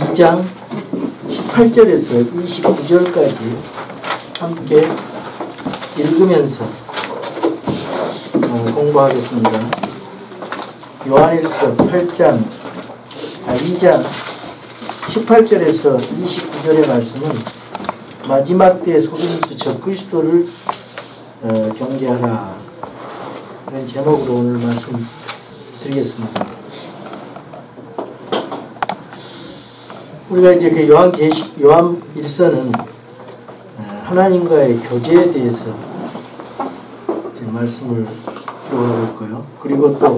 2장 18절에서 29절까지 함께 읽으면서 공부하겠습니다. 요한일서 2장 18절에서 29절의 말씀은 마지막 때의 속임수 적그리스도를 경계하라, 그런 제목으로 오늘 말씀 드리겠습니다. 우리가 이제 그 요한일서는 하나님과의 교제에 대해서 이제 말씀을 기록하고 있고요. 그리고 또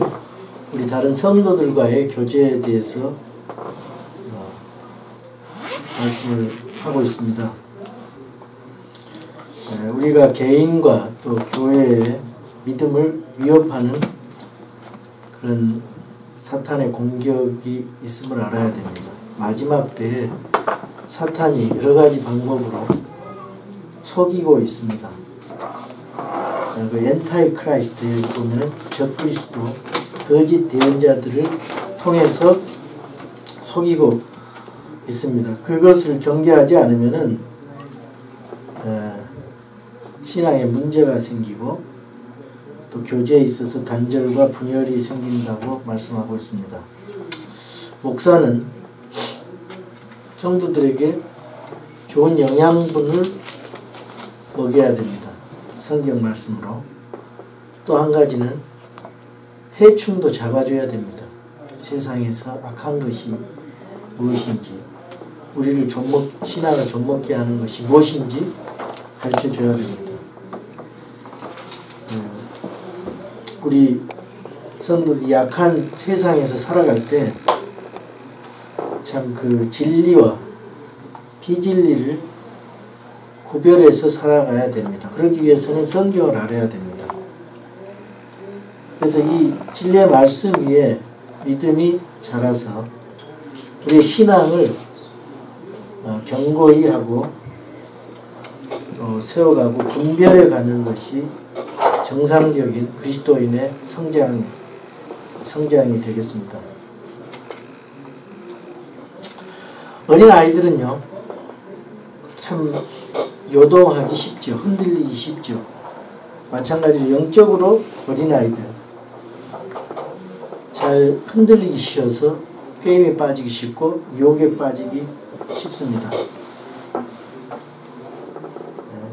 우리 다른 성도들과의 교제에 대해서 말씀을 하고 있습니다. 우리가 개인과 또 교회의 믿음을 위협하는 그런 사탄의 공격이 있음을 알아야 됩니다. 마지막 때에 사탄이 여러 가지 방법으로 속이고 있습니다. 그 엔타이 크라이스트에 보면 적그리스도, 거짓 대언자들을 통해서 속이고 있습니다. 그것을 경계하지 않으면은 신앙에 문제가 생기고 또 교제에 있어서 단절과 분열이 생긴다고 말씀하고 있습니다. 목사는 성도들에게 좋은 영양분을 먹여야 됩니다. 성경 말씀으로. 또 한 가지는 해충도 잡아줘야 됩니다. 세상에서 악한 것이 무엇인지, 우리를 신앙을 좀먹게 하는 것이 무엇인지 가르쳐줘야 됩니다. 우리 성도들이 약한 세상에서 살아갈 때 참 그 진리와 비진리를 구별해서 살아가야 됩니다. 그러기 위해서는 성경을 알아야 됩니다. 그래서 이 진리의 말씀 위에 믿음이 자라서 우리의 신앙을 견고히 하고 세워가고 분별해 가는 것이 정상적인 그리스도인의 성장이 되겠습니다. 어린 아이들은요, 참 요동하기 쉽죠. 흔들리기 쉽죠. 마찬가지로 영적으로 어린 아이들 잘 흔들리기 쉬워서 게임에 빠지기 쉽고 유혹에 빠지기 쉽습니다.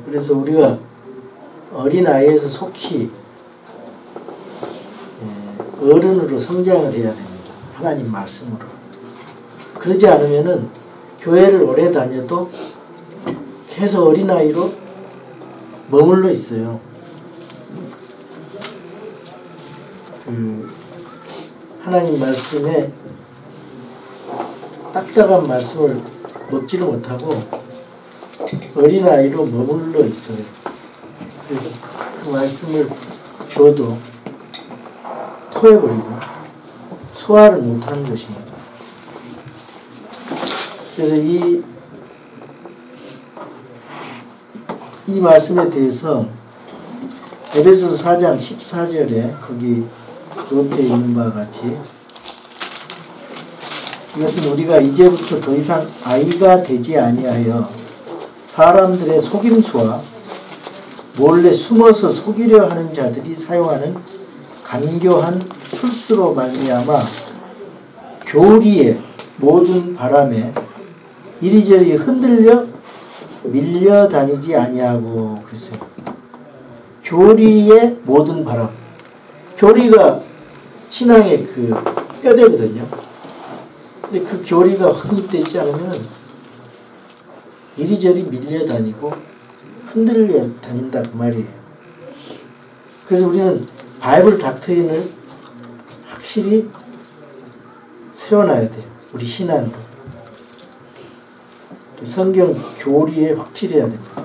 그래서 우리가 어린 아이에서 속히 어른으로 성장을 해야 됩니다. 하나님 말씀으로. 그러지 않으면은 교회를 오래 다녀도 계속 어린아이로 머물러 있어요. 하나님 말씀에 딱딱한 말씀을 먹지를 못하고 어린아이로 머물러 있어요. 그래서 그 말씀을 줘도 토해버리고 소화를 못하는 것입니다. 그래서 이 말씀에 대해서 에베소서 4장 14절에 거기 옆에 있는 바와 같이 이것은 우리가 이제부터 더 이상 아이가 되지 아니하여 사람들의 속임수와 몰래 숨어서 속이려 하는 자들이 사용하는 간교한 술수로 말미암아 교리의 모든 바람에 이리저리 흔들려 밀려다니지 아니하고 그랬어요. 교리의 모든 바람. 교리가 신앙의 그 뼈대거든요. 근데 그 교리가 확립되지 않으면 이리저리 밀려다니고 흔들려 다닌다 그 말이에요. 그래서 우리는 바이블 닥트린을 확실히 세워놔야 돼요. 우리 신앙으로. 성경 교리에 확실해야 됩니다.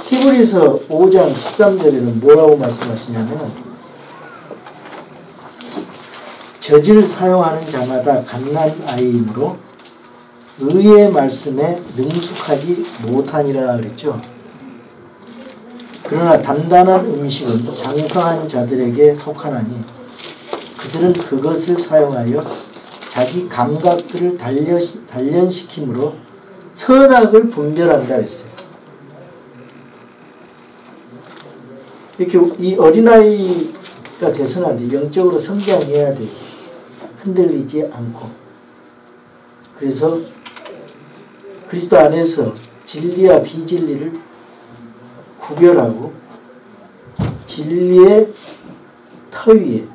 히브리서 5장 13절에는 뭐라고 말씀하시냐면 저지를 사용하는 자마다 갓난아이이므로 의의 말씀에 능숙하지 못하니라 그랬죠. 그러나 단단한 음식은 장성한 자들에게 속하나니 그들은 그것을 사용하여 자기 감각들을 단련시킴으로 선악을 분별한다 했어요. 이렇게 이 어린아이가 돼서는 안 돼. 영적으로 성장해야 돼. 흔들리지 않고. 그래서 그리스도 안에서 진리와 비진리를 구별하고 진리의 터 위에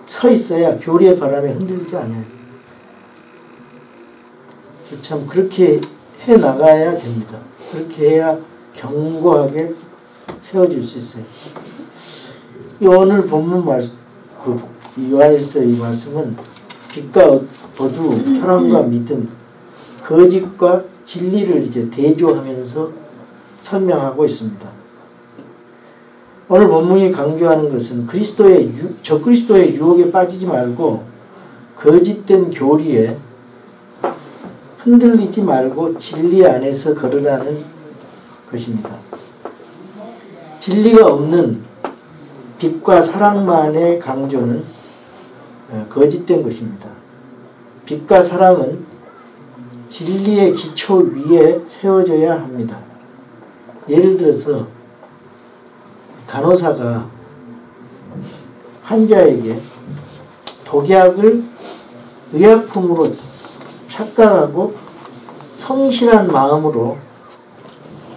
서 있어야 교리의 바람에 흔들리지 않아요. 참 그렇게 해 나가야 됩니다. 그렇게 해야 견고하게 세워질 수 있어요. 이 오늘 본문 말씀, 요한일서 이 말씀은 빛과 어두움, 사랑과 믿음, 거짓과 진리를 이제 대조하면서 설명하고 있습니다. 오늘 본문이 강조하는 것은 적그리스도의 유혹에 빠지지 말고 거짓된 교리에 흔들리지 말고 진리 안에서 걸으라는 것입니다. 진리가 없는 빛과 사랑만의 강조는 거짓된 것입니다. 빛과 사랑은 진리의 기초 위에 세워져야 합니다. 예를 들어서 간호사가 환자에게 독약을 의약품으로 착각하고 성실한 마음으로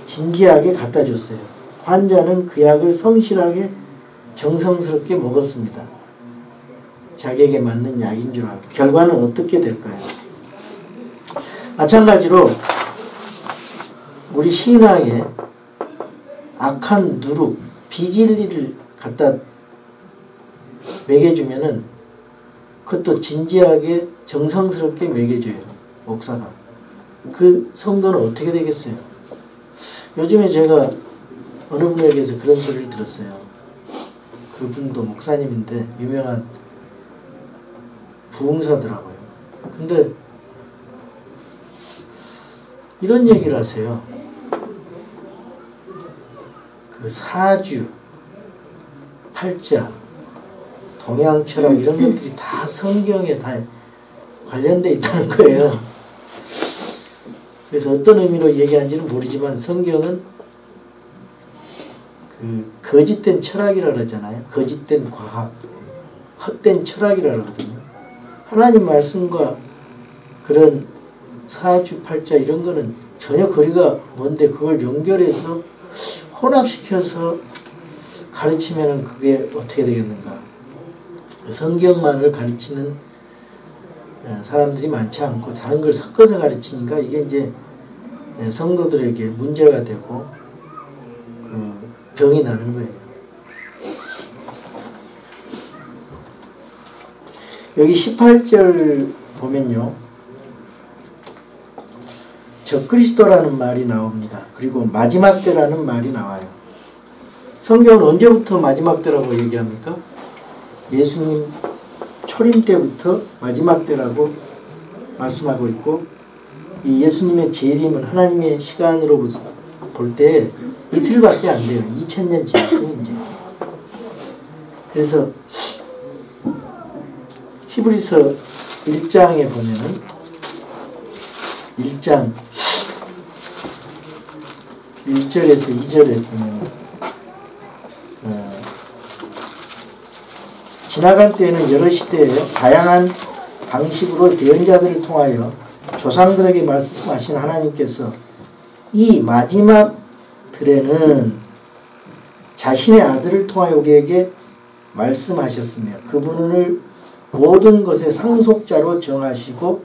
진지하게 갖다 줬어요. 환자는 그 약을 성실하게 정성스럽게 먹었습니다. 자기에게 맞는 약인 줄 알고. 결과는 어떻게 될까요? 마찬가지로 우리 신앙에 악한 누룩, 비진리를 갖다 먹여주면은 그것도 진지하게 정성스럽게 먹여줘요. 목사가. 그 성도는 어떻게 되겠어요? 요즘에 제가 어느 분에게서 그런 소리를 들었어요. 그분도 목사님인데 유명한 부흥사더라고요. 근데 이런 얘기를 하세요. 그 사주, 팔자, 동양철학 이런 것들이 다 성경에 다 관련되어 있다는 거예요. 그래서 어떤 의미로 얘기하는지는 모르지만 성경은 그 거짓된 철학이라 그러잖아요. 거짓된 과학, 헛된 철학이라 그러거든요. 하나님 말씀과 그런 사주, 팔자 이런 거는 전혀 거리가 먼데 그걸 연결해서 혼합시켜서 가르치면 그게 어떻게 되겠는가. 성경만을 가르치는 사람들이 많지 않고 다른 걸 섞어서 가르치니까 이게 이제 성도들에게 문제가 되고 병이 나는 거예요. 여기 18절 보면요. 적그리스도라는 말이 나옵니다. 그리고 마지막 때라는 말이 나와요. 성경은 언제부터 마지막 때라고 얘기합니까? 예수님 초림 때부터 마지막 때라고 말씀하고 있고 이 예수님의 재림은 하나님의 시간으로 볼 때 이틀밖에 안 돼요. 2000년 지났어요. 이제. 그래서 히브리서 1장에 보면은 1장 1절에서 2절에 보면 지나간 때에는 여러 시대에 다양한 방식으로 대언자들을 통하여 조상들에게 말씀하신 하나님께서 이 마지막 들에는 자신의 아들을 통하여 우리에게 말씀하셨으며 그분을 모든 것의 상속자로 정하시고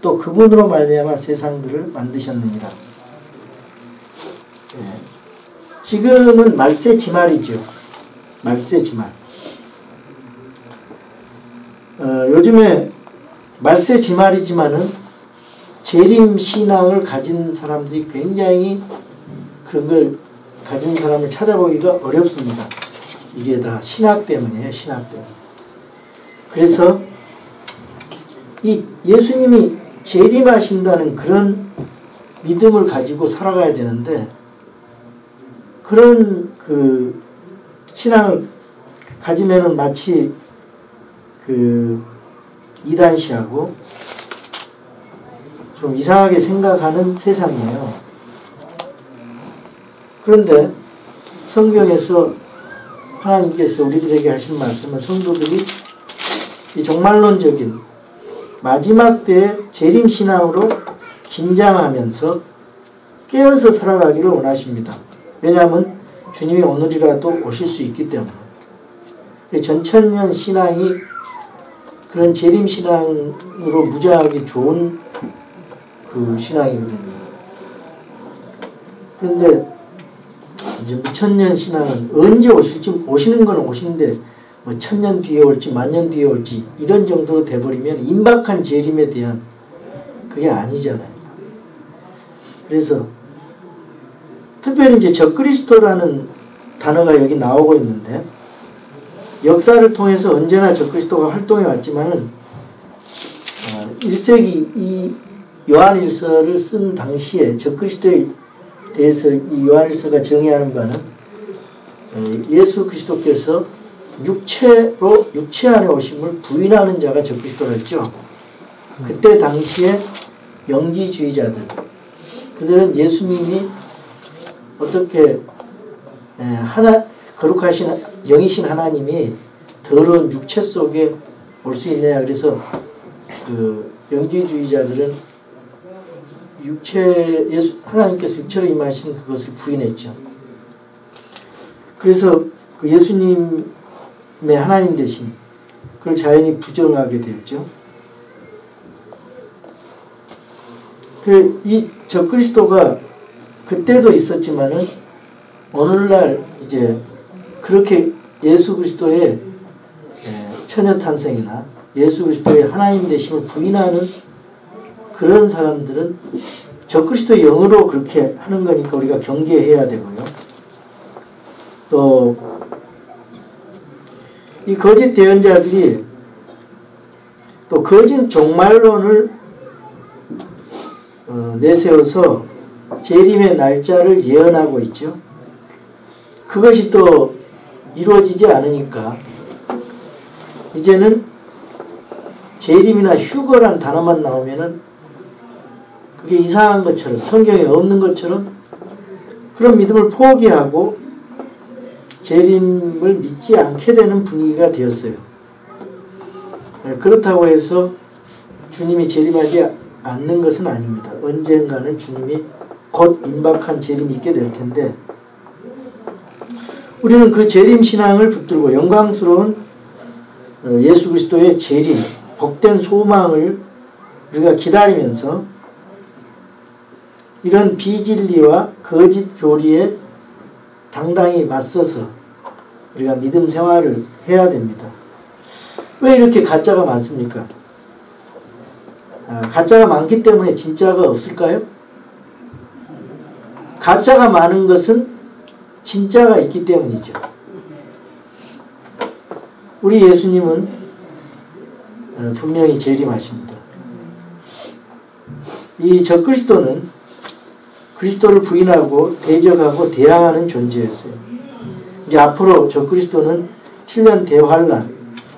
또 그분으로 말미암아 세상들을 만드셨느니라. 지금은 말세지말이죠. 말세지말. 요즘에 말세지말이지만은 재림신앙을 가진 사람들이 굉장히 그런 걸 가진 사람을 찾아보기가 어렵습니다. 이게 다 신학 때문이에요. 신학 때문에. 그래서 이 예수님이 재림하신다는 그런 믿음을 가지고 살아가야 되는데 그런 그 신앙을 가지면은 마치 그 이단시하고 좀 이상하게 생각하는 세상이에요. 그런데 성경에서 하나님께서 우리들에게 하신 말씀은 성도들이 이 종말론적인 마지막 때의 재림신앙으로 긴장하면서 깨어서 살아가기를 원하십니다. 왜냐하면 주님이 오늘이라도 오실 수 있기 때문에. 전천년 신앙이 그런 재림신앙으로 무장하기 좋은 그 신앙이거든요. 그런데 이제 무천년 신앙은 언제 오실지, 오시는 건 오시는데 뭐 천년 뒤에 올지 만년 뒤에 올지 이런 정도로 돼버리면 임박한 재림에 대한 그게 아니잖아요. 그래서 특별히 이제 적그리스도라는 단어가 여기 나오고 있는데, 역사를 통해서 언제나 적그리스도가 활동해 왔지만은 1세기 이 요한일서를 쓴 당시에 적그리스도에 대해서 이 요한일서가 정의하는 바는 예수 그리스도께서 육체 안에 오심을 부인하는 자가 적그리스도라 했죠. 그때 당시에 영지주의자들, 그들은 예수님이 어떻게 거룩하신 영이신 하나님이 더러운 육체 속에 올 수 있느냐. 그래서 그 영지주의자들은 하나님께서 육체로 임하신 그것을 부인했죠. 그래서 그 예수님의 하나님 되신 그걸 자연히 부정하게 되었죠. 이 적그리스도가 그때도 있었지만은 오늘날 이제 그렇게 예수 그리스도의 처녀 탄생이나 예수 그리스도의 하나님 되심을 부인하는 그런 사람들은 적그리스도의 영으로 그렇게 하는 거니까 우리가 경계해야 되고요. 또 이 거짓 대언자들이 또 거짓 종말론을 내세워서 재림의 날짜를 예언하고 있죠. 그것이 또 이루어지지 않으니까 이제는 재림이나 휴거란 단어만 나오면은 그게 이상한 것처럼, 성경에 없는 것처럼 그런 믿음을 포기하고 재림을 믿지 않게 되는 분위기가 되었어요. 그렇다고 해서 주님이 재림하지 않는 것은 아닙니다. 언젠가는 주님이 곧 임박한 재림이 있게 될 텐데, 우리는 그 재림신앙을 붙들고 영광스러운 예수 그리스도의 재림, 복된 소망을 우리가 기다리면서 이런 비진리와 거짓 교리에 당당히 맞서서 우리가 믿음 생활을 해야 됩니다. 왜 이렇게 가짜가 많습니까? 가짜가 많기 때문에 진짜가 없을까요? 가짜가 많은 것은 진짜가 있기 때문이죠. 우리 예수님은 분명히 재림하십니다. 이 적그리스도는 그리스도를 부인하고 대적하고 대항하는 존재였어요. 이제 앞으로 적그리스도는 7년 대환란,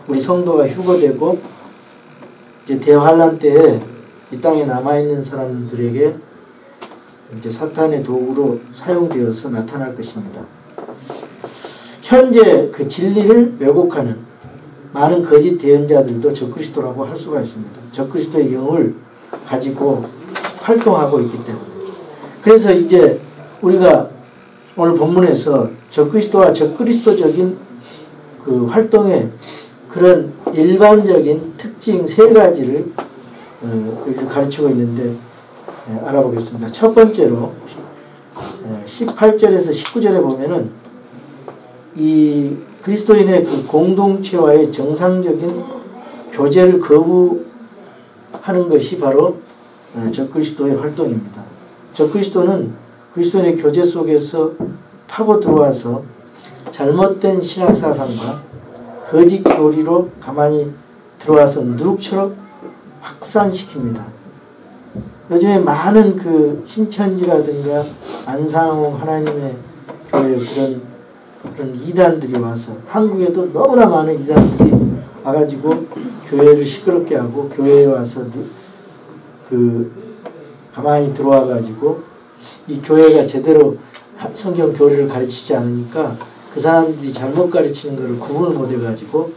우리 성도가 휴거되고 이제 대환란 때에 이 땅에 남아있는 사람들에게 이제 사탄의 도구로 사용되어서 나타날 것입니다. 현재 그 진리를 왜곡하는 많은 거짓 대언자들도 적그리스도라고 할 수가 있습니다. 적그리스도의 영을 가지고 활동하고 있기 때문에. 그래서 이제 우리가 오늘 본문에서 적그리스도와 적그리스도적인 그 활동의 그런 일반적인 특징 세 가지를 여기서 가르치고 있는데 알아보겠습니다. 첫 번째로 18절에서 19절에 보면은 이 그리스도인의 그 공동체와의 정상적인 교제를 거부하는 것이 바로 적그리스도의 활동입니다. 적그리스도는 그리스도인의 교제 속에서 파고 들어와서 잘못된 신앙사상과 거짓 교리로 가만히 들어와서 누룩처럼 확산시킵니다. 요즘에 많은 그 신천지라든가 안상홍 하나님의 교회 그런 이단들이 와서, 한국에도 너무나 많은 이단들이 와가지고 교회를 시끄럽게 하고 교회에 와서 가만히 들어와가지고 이 교회가 제대로 성경 교리를 가르치지 않으니까 그 사람들이 잘못 가르치는 것을 구분을 못 해가지고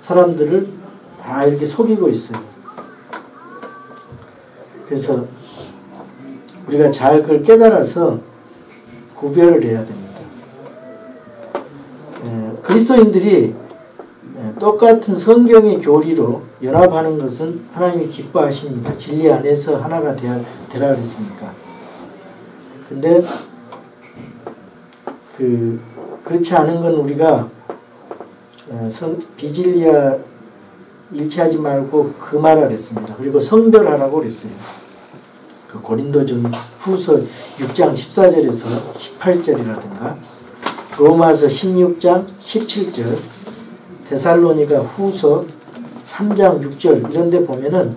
사람들을 다 이렇게 속이고 있어요. 그래서 우리가 잘 그걸 깨달아서 구별을 해야 됩니다. 그리스도인들이 똑같은 성경의 교리로 연합하는 것은 하나님이 기뻐하십니다. 진리 안에서 하나가 되라 그랬으니까. 근데 그렇지 않은 건 우리가 비진리와 일치하지 말고 금하라 그랬습니다. 그리고 성별하라고 그랬어요. 그 고린도전 후서 6장 14절에서 18절이라든가 로마서 16장 17절 데살로니가 후서 3장 6절 이런 데 보면은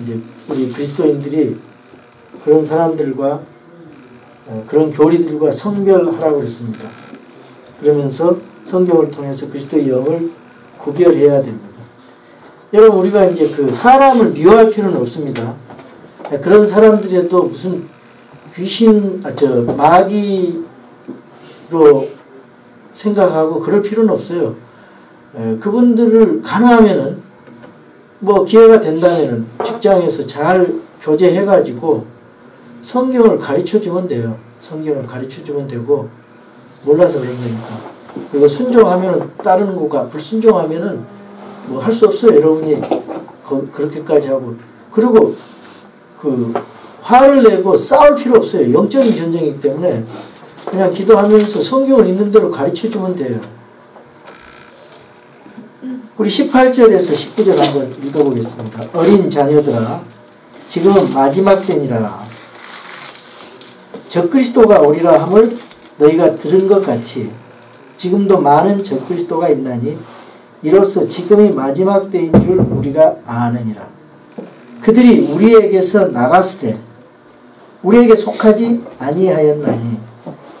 이제 우리 그리스도인들이 그런 사람들과 그런 교리들과 성별하라고 그랬습니다. 그러면서 성경을 통해서 그리스도의 영을 구별해야 됩니다. 여러분 우리가 이제 그 사람을 미워할 필요는 없습니다. 그런 사람들에도 무슨 마귀로 생각하고 그럴 필요는 없어요. 그분들을 가능하면은 뭐 기회가 된다면은 직장에서 잘 교제해가지고 성경을 가르쳐주면 돼요. 성경을 가르쳐주면 되고 몰라서 그런 거니까. 그리고 순종하면은 따르는 거가 불순종하면은 뭐 할 수 없어요. 여러분이 그렇게까지 하고 그리고 화를 내고 싸울 필요 없어요. 영적인 전쟁이기 때문에 그냥 기도하면서 성경을 있는 대로 가르쳐주면 돼요. 우리 18절에서 19절 한번 읽어보겠습니다. 어린 자녀들아 지금은 마지막 때니라. 적그리스도가 오리라 함을 너희가 들은 것 같이 지금도 많은 적그리스도가 있나니 이로써 지금이 마지막 때인 줄 우리가 아느니라. 그들이 우리에게서 나갔을 때 우리에게 속하지 아니하였나니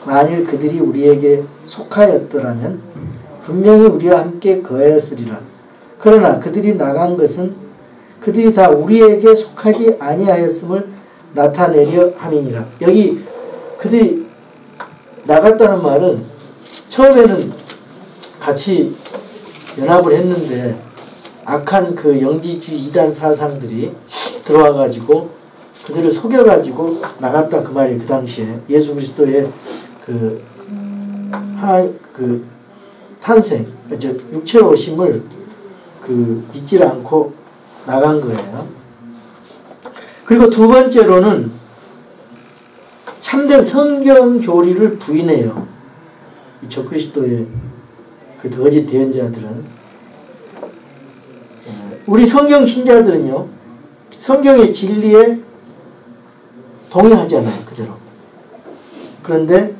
만일 그들이 우리에게 속하였더라면 분명히 우리와 함께 거하였으리라. 그러나 그들이 나간 것은 그들이 다 우리에게 속하지 아니하였음을 나타내려 함이니라. 여기 그들이 나갔다는 말은 처음에는 같이 연합을 했는데 악한 그 영지주의 이단 사상들이 들어와가지고 그들을 속여가지고 나갔다 그 말이에요. 그 당시에 예수 그리스도의 탄생, 육체로 오심을 믿지 않고 나간 거예요. 그리고 두 번째로는 참된 성경 교리를 부인해요. 이 적그리스도의 그 거짓 대언자들은. 우리 성경 신자들은요, 성경의 진리에 동의하잖아요, 그대로. 그런데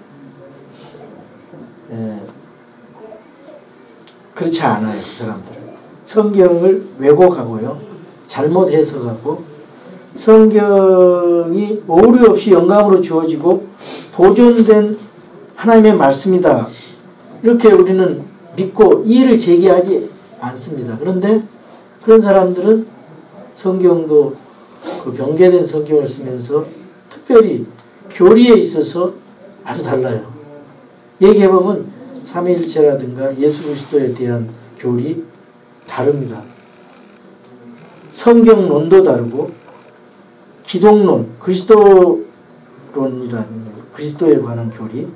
그렇지 않아요, 그 사람들은. 성경을 왜곡하고요, 잘못 해석하고, 성경이 오류 없이 영감으로 주어지고 보존된 하나님의 말씀이다. 이렇게 우리는 믿고 이의를 제기하지 않습니다. 그런데 그런 사람들은 성경도 그 변개된 성경을 쓰면서 특별히 교리에 있어서 아주 달라요. 얘기해보면 삼위일체라든가 예수 그리스도에 대한 교리 다릅니다. 성경론도 다르고 기독론, 그리스도론이라는 그리스도에 관한 교리,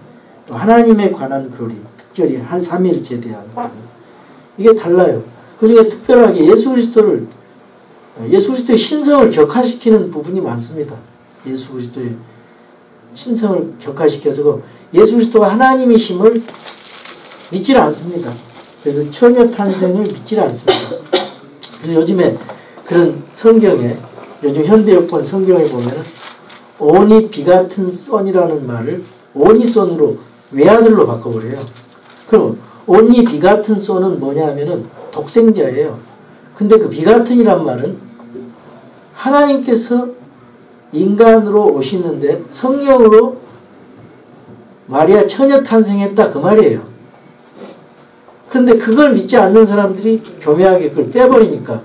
또 하나님에 관한 교리, 특별히 한 삼위일체에 대한 교리, 이게 달라요. 그 중에 특별하게 예수 그리스도의 신성을 격화시키는 부분이 많습니다. 예수 그리스도의 신성을 격화시켜서 예수 그리스도가 하나님이심을 믿지 않습니다. 그래서 처녀 탄생을 믿지 않습니다. 그래서 요즘에 그런 성경에 요즘 현대여권 성경에 보면 only begotten son이라는 말을 only son으로 외아들로 바꿔버려요. 그럼 only begotten son은 뭐냐 하면은 독생자예요. 근데 그 begatten이란 말은 하나님께서 인간으로 오시는데 성령으로 마리아 처녀 탄생했다 그 말이에요. 근데 그걸 믿지 않는 사람들이 교묘하게 그걸 빼버리니까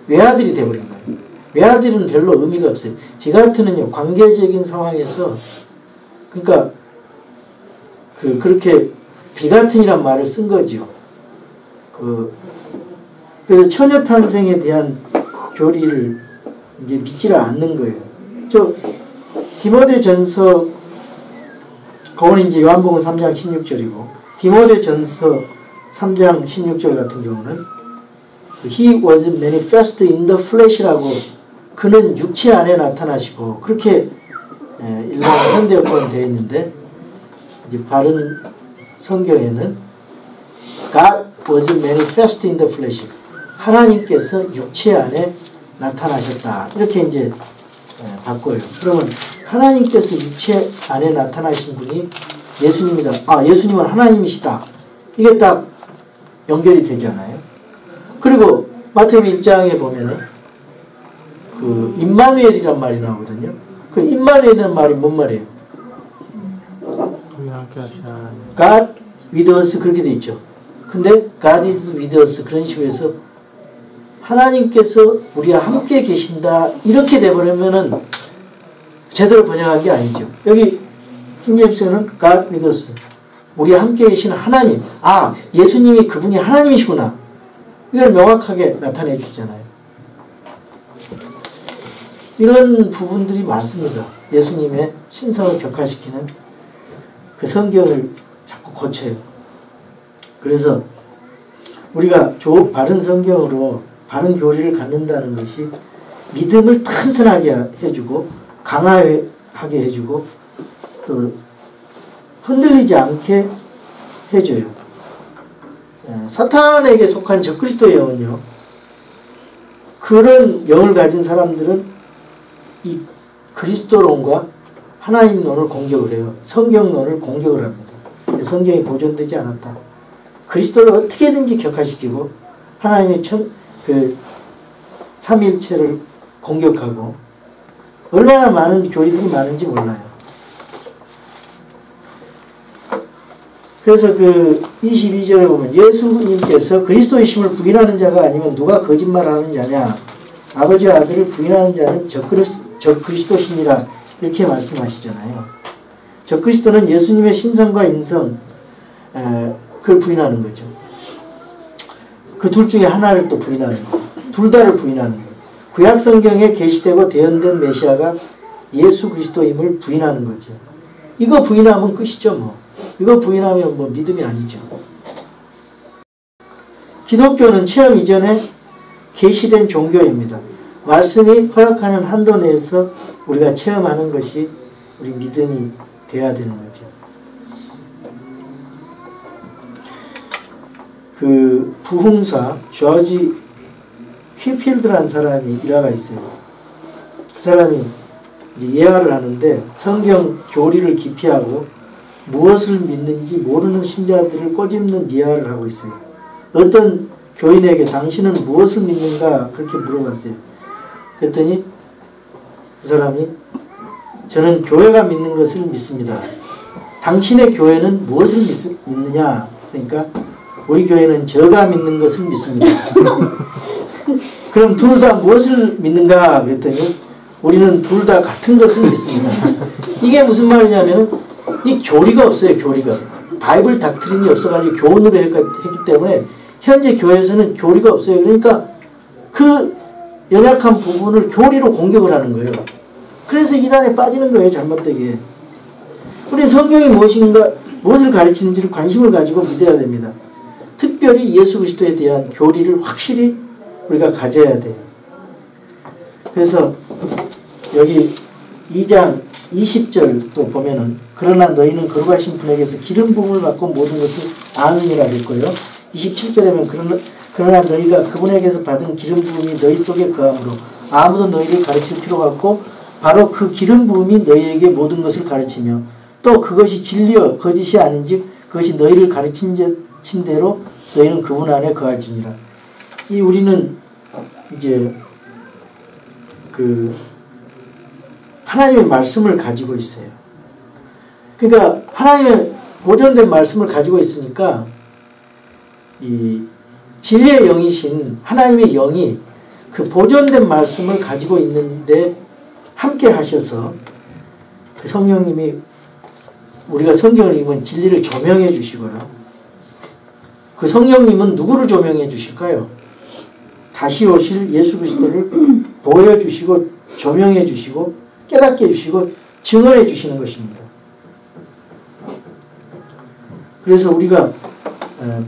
외아들이 돼버린 거예요. 외아들은 별로 의미가 없어요. 비가트는요, 관계적인 상황에서, 그러니까, 그렇게 비가튼이란 말을 쓴 거죠. 그래서 처녀 탄생에 대한 교리를 이제 믿지를 않는 거예요. 디모데전서, 그거는 이제 요한복음 3장 16절이고, 디모데전서 3장 16절 같은 경우는 He was manifest in the flesh라고, 그는 육체 안에 나타나시고, 그렇게 일반 현대어권 되어 있는데, 이제 바른 성경에는 God was manifest in the flesh, 하나님께서 육체 안에 나타나셨다, 이렇게 이제 바꿔요. 그러면 하나님께서 육체 안에 나타나신 분이 예수님이다. 아, 예수님은 하나님이시다. 이게 딱 연결이 되잖아요. 그리고 마태복음 1장에 보면은 그 임마누엘이란 말이 나오거든요. 그 임마누엘이라는 말이 뭔 말이에요? God with us, 그렇게 돼 있죠. 근데 God is with us, 그런 식으로 해서 하나님께서 우리와 함께 계신다, 이렇게 돼버리면은 제대로 번역한 게 아니죠. 여기 킹제임스는 God with us, 우리와 함께 계신 하나님, 아, 예수님이 그분이 하나님이시구나, 이걸 명확하게 나타내 주잖아요. 이런 부분들이 많습니다. 예수님의 신성을 격화시키는 그 성경을 자꾸 고쳐요. 그래서 우리가 바른 성경으로 바른 교리를 갖는다는 것이 믿음을 튼튼하게 해주고, 강하게 해주고, 또 흔들리지 않게 해줘요. 사탄에게 속한 적그리스도의 영은요, 그런 영을 가진 사람들은 이 그리스도론과 하나님론을 공격을 해요. 성경론을 공격을 합니다. 성경이 보존되지 않았다. 그리스도를 어떻게든지 격화시키고 하나님의 삼위일체를 공격하고, 얼마나 많은 교리들이 많은지 몰라요. 그래서 22절에 보면 예수님께서 그리스도이심을 부인하는 자가 아니면 누가 거짓말하는 자냐, 아버지와 아들을 부인하는 자는 적그리스도시니라, 이렇게 말씀하시잖아요. 적그리스도는 예수님의 신성과 인성, 그걸 부인하는 거죠. 그 둘 중에 하나를 또 부인하는 거예요. 둘 다를 부인하는 거예요. 구약 성경에 계시되고 대언된 메시아가 예수 그리스도임을 부인하는 거죠. 이거 부인하면 끝이죠, 뭐. 이거 부인하면 뭐 믿음이 아니죠. 기독교는 체험 이전에 계시된 종교입니다. 말씀이 허락하는 한도 내에서 우리가 체험하는 것이 우리 믿음이 돼야 되는 거죠. 부흥사 조지 휘필드라는 사람이 일화가 있어요. 그 사람이 이제 예화를 하는데, 성경 교리를 기피하고 무엇을 믿는지 모르는 신자들을 꼬집는 예화를 하고 있어요. 어떤 교인에게 당신은 무엇을 믿는가 그렇게 물어봤어요. 그랬더니 그 사람이 저는 교회가 믿는 것을 믿습니다. 당신의 교회는 무엇을 믿느냐? 그러니까 우리 교회는 저가 믿는 것을 믿습니다. 그럼 둘 다 무엇을 믿는가? 그랬더니 우리는 둘 다 같은 것을 믿습니다. 이게 무슨 말이냐면 이 교리가 없어요. 교리가. 바이블 닥트린이 없어가지고 교훈으로 했기 때문에 현재 교회에서는 교리가 없어요. 그러니까 그 연약한 부분을 교리로 공격을 하는 거예요. 그래서 이단에 빠지는 거예요. 잘못되게. 우리는 성경이 무엇인가, 무엇을 가르치는지를 관심을 가지고 믿어야 됩니다. 특별히 예수 그리스도에 대한 교리를 확실히 우리가 가져야 돼요. 그래서 여기 2장 20절도 보면은 그러나 너희는 거룩하신 분에게서 기름 부음을 받고 모든 것을 아느니라 했고요. 27절에 보면 그러나 너희가 그분에게서 받은 기름 부음이 너희 속에 거함으로 아무도 너희를 가르칠 필요가 없고 바로 그 기름 부음이 너희에게 모든 것을 가르치며 또 그것이 진리여 거짓이 아닌즉 그것이 너희를 가르친 대로 너희는 그분 안에 거할지니라. 이 우리는 이제 하나님의 말씀을 가지고 있어요. 그러니까 하나님의 보존된 말씀을 가지고 있으니까 이 진리의 영이신 하나님의 영이 그 보존된 말씀을 가지고 있는데 함께 하셔서 그 성령님이 우리가 성경을 읽으면 진리를 조명해 주시고요. 그 성령님은 누구를 조명해 주실까요? 다시 오실 예수 그리스도를 보여주시고 조명해 주시고 깨닫게 해주시고 증언해 주시는 것입니다. 그래서 우리가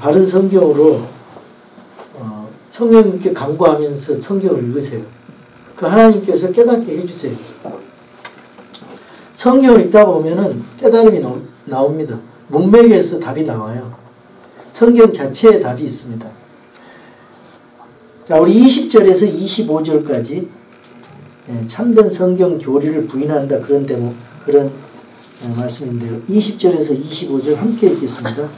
바른 성경으로 성령님께 간구하면서 성경을 읽으세요. 그 하나님께서 깨닫게 해주세요. 성경을 읽다 보면은 깨달음이 나옵니다. 문맥에서 답이 나와요. 성경 자체에 답이 있습니다. 자, 우리 20절에서 25절까지 참된 성경 교리를 부인한다 그런 말씀인데요. 20절에서 25절 함께 읽겠습니다.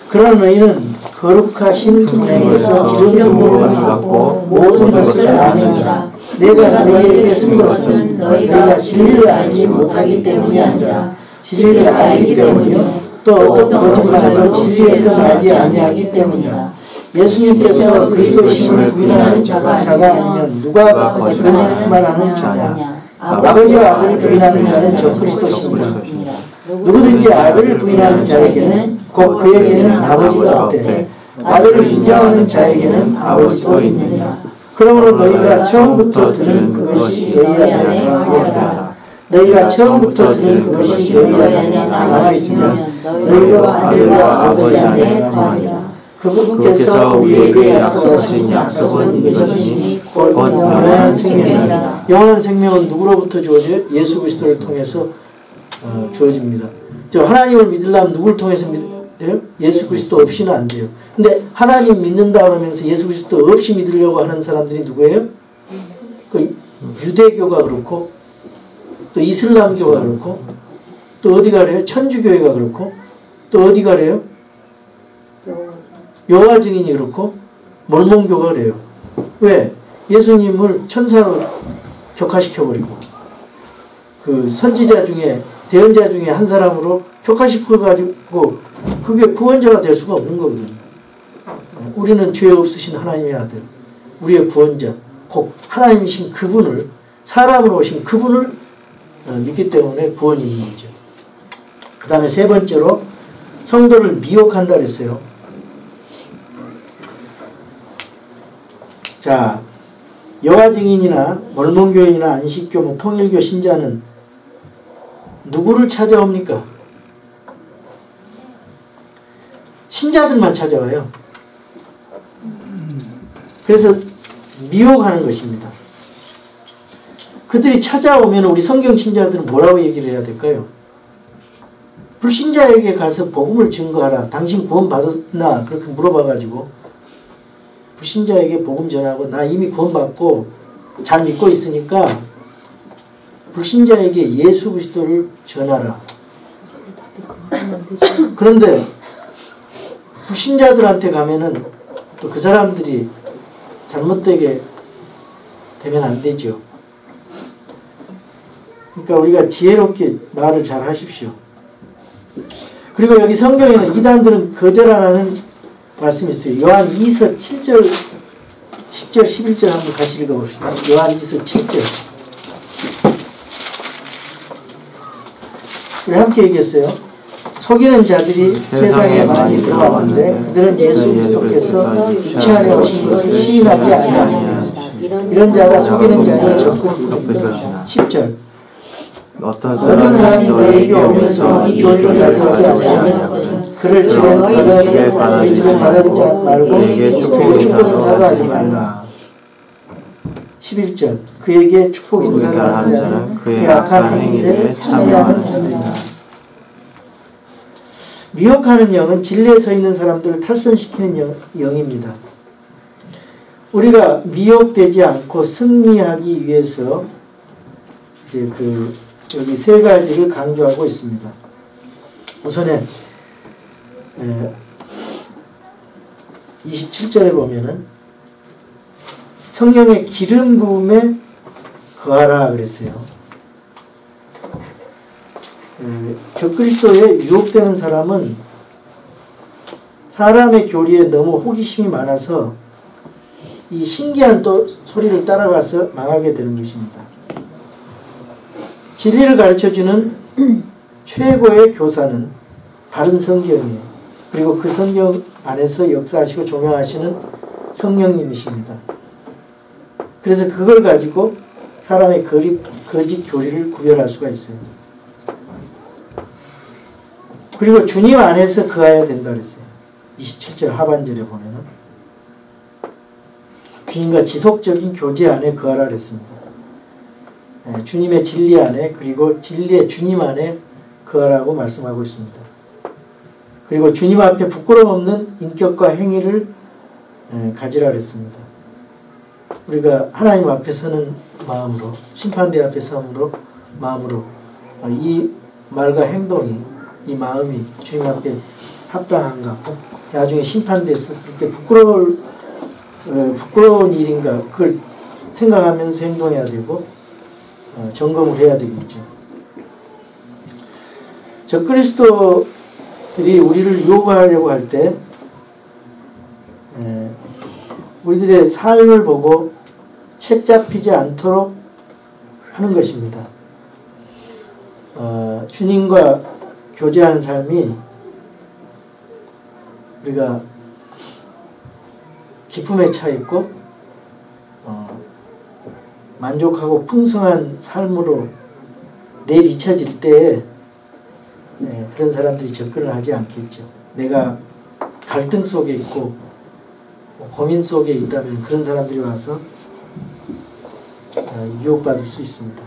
그러나 너희는 거룩하신 분에게서 기름 부음을 받고 모든 것을 아느니라. 내가 너희에게 쓴 것은 너희가 진리를 알지 못하기 때문이 아니라 진리를 알기 때문이요 또 어떤 거짓말도 진리에서 나지 아니하기 때문이라. 예수님께서 그리스도심을 부인하는 자가 아니면 누가 거짓말하는 자냐. 아버지와 아들을 부인하는 자는 저 그리스도심이라. 누구든지 아들을 부인하는 자에게는 곧 그에게는 아버지가 없되 아들을 인정하는 자에게는 아버지도 있느니라. 그러므로 너희가 처음부터 들은 그것이 너희 안에 거하리라. 너희가 처음부터 들은 그것이 너희 안에 남아있으면 너희도 아들과 아버지 안에 거하리라. 그분께서 우리에게 약속하신 약속은 이것이니 곧 영원한 생명이라. 영원한 생명은 누구로부터 주어져요? 예수 그리스도를 통해서 주어집니다. 하나님을 믿으려면 누구를 통해서 믿어요? 예수 그리스도 없이는 안 돼요. 근데 하나님 믿는다 그러면서 예수 그리스도 없이 믿으려고 하는 사람들이 누구예요? 그 유대교가 그렇고 또 이슬람교가 그렇고 또 어디가 그래요? 천주교회가 그렇고 또 어디가 그래요? 여호와 증인이 그렇고 몰몬교가 그래요. 왜? 예수님을 천사로 격화시켜버리고 그 선지자 중에 대언자 중에 한 사람으로 격화시켜가지고 그게 구원자가 될 수가 없는 거거든요. 우리는 죄 없으신 하나님의 아들, 우리의 구원자, 곧 하나님이신 그분을 사람으로 오신 그분을 믿기 때문에 구원이 있는 거죠. 그 다음에 세 번째로 성도를 미혹한다 그랬어요. 자, 여호와 증인이나 몰몬교인이나 안식교, 통일교 신자는 누구를 찾아옵니까? 신자들만 찾아와요. 그래서 미혹하는 것입니다. 그들이 찾아오면 우리 성경 신자들은 뭐라고 얘기를 해야 될까요? 불신자에게 가서 복음을 증거하라. 당신 구원 받았나? 그렇게 물어봐가지고 불신자에게 복음 전하고 나 이미 구원받고 잘 믿고 있으니까 불신자에게 예수 그리스도를 전하라. 그런데 불신자들한테 가면은 또 그 사람들이 잘못되게 되면 안 되죠. 그러니까 우리가 지혜롭게 말을 잘 하십시오. 그리고 여기 성경에는 이단들은 거절하라는 말씀이 있어요. 요한 2서 7절, 10절, 11절 한번 같이 읽어봅시다. 요한 2서 7절. 우리 함께 얘기했어요. 속이는 자들이 세상에 많이 들어왔는데 그들은 예수 그리스도께서 육체 안에 오신 것을 시인하지 아니하니라. 이런 자가 속이는 자를 적고 있으니까. 10절. 어떤 사람이 너에게 오면서 이 교훈을 가져오지 않으면 그를 집에 받아들이지 말고 축복 인사도 하지 말라. 11절. 그에게 축복 인사를 하는 자는 그의 악한 행위에 참여하는 자들이다. 미혹하는 영은 진리에 서 있는 사람들을 탈선시키는 영입니다. 우리가 미혹되지 않고 승리하기 위해서 이제 여기 세 가지를 강조하고 있습니다. 우선에 27절에 보면은 성령의 기름 부음에 거하라 그랬어요. 적그리스도에 유혹되는 사람은 사람의 교리에 너무 호기심이 많아서 이 신기한 또 소리를 따라가서 망하게 되는 것입니다. 진리를 가르쳐주는 최고의 교사는 바른 성경이에요. 그리고 그 성경 안에서 역사하시고 조명하시는 성령님이십니다. 그래서 그걸 가지고 사람의 거짓 교리를 구별할 수가 있어요. 그리고 주님 안에서 거해야 된다 그랬어요. 27절 하반절에 보면은 주님과 지속적인 교제 안에 거하라 그랬습니다. 주님의 진리 안에, 그리고 진리의 주님 안에 거하라고 말씀하고 있습니다. 그리고 주님 앞에 부끄러움 없는 인격과 행위를 가지라 그랬습니다. 우리가 하나님 앞에 서는 마음으로, 심판대 앞에 서는 마음으로 이 말과 행동이, 이 마음이 주님 앞에 합당한가, 나중에 심판대에 섰을 때 부끄러운 일인가, 그걸 생각하면서 행동해야 되고 점검을 해야 되겠죠. 적그리스도들이 우리를 유혹하려고 할 때 우리들의 삶을 보고 책 잡히지 않도록 하는 것입니다. 주님과 교제하는 삶이 우리가 기쁨에 차 있고 만족하고 풍성한 삶으로 내비쳐질 때 그런 사람들이 접근을 하지 않겠죠. 내가 갈등 속에 있고 고민 속에 있다면 그런 사람들이 와서 유혹받을 수 있습니다.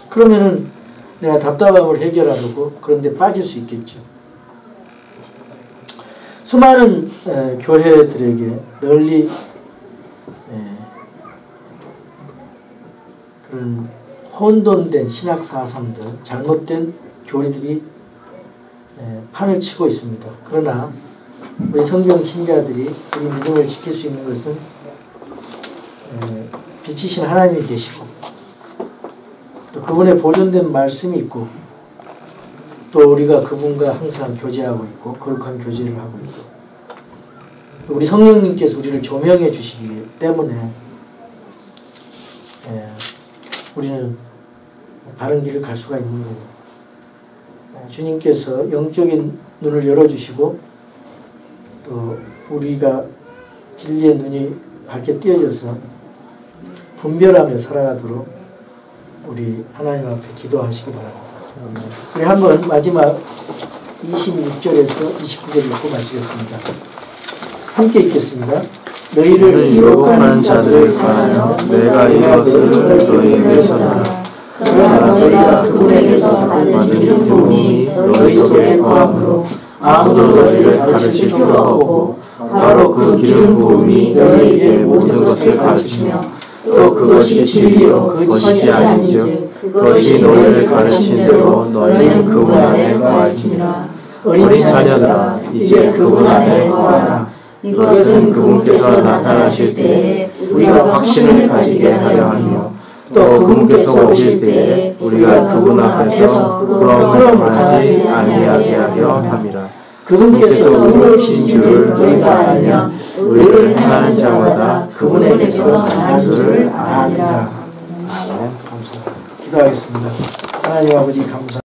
그러면은 내가 답답함을 해결하려고 그런데 빠질 수 있겠죠. 수많은 교회들에게 널리 그런 혼돈된 신학 사상들, 잘못된 교리들이 판을 치고 있습니다. 그러나 우리 성경 신자들이 우리 믿음을 지킬 수 있는 것은 빛이신 하나님이 계시고 또 그분의 보존된 말씀이 있고 또 우리가 그분과 항상 교제하고 있고 거룩한 교제를 하고 있고 또 우리 성령님께서 우리를 조명해 주시기 때문에 우리는 바른 길을 갈 수가 있는 거예요. 주님께서 영적인 눈을 열어주시고 또 우리가 진리의 눈이 밝게 띄어져서 분별하며 살아가도록 우리 하나님 앞에 기도하시기 바랍니다. 우리 한번 마지막 26절에서 29절 읽고 마치겠습니다. 함께 읽겠습니다. 너희를 유혹하는 자들을 관하여 내가 이것을 너희에게 전하라. 그러나 너희가 그분에게서 받은 기름 부음이 너희 속에 거함으로 아무도 너희를 가르칠 필요가 없고 바로 그 기름 부음이 너희에게 모든 것을 가르치며 또 그것이 진리요 거짓이 아닌즉 그것이 너희를 가르친 대로 너희는 그분 안에 거할지니라. 어린 자녀들아 이제 그분 안에 거하라. 이것은 그분께서 나타나실 때에 우리가 확신을 가지게 하려 하며 또 그분께서 오실 때에 우리가 그분 앞에서 부끄러움을 당하지 아니하게 하려 함이라. 그분께서 의로우신 줄을 너희가 알면 의를 행하는 자마다 그분에게서 나는 줄을 아니라. 감사합니다. 기도하겠습니다. 하나님 아버지 감사합니다.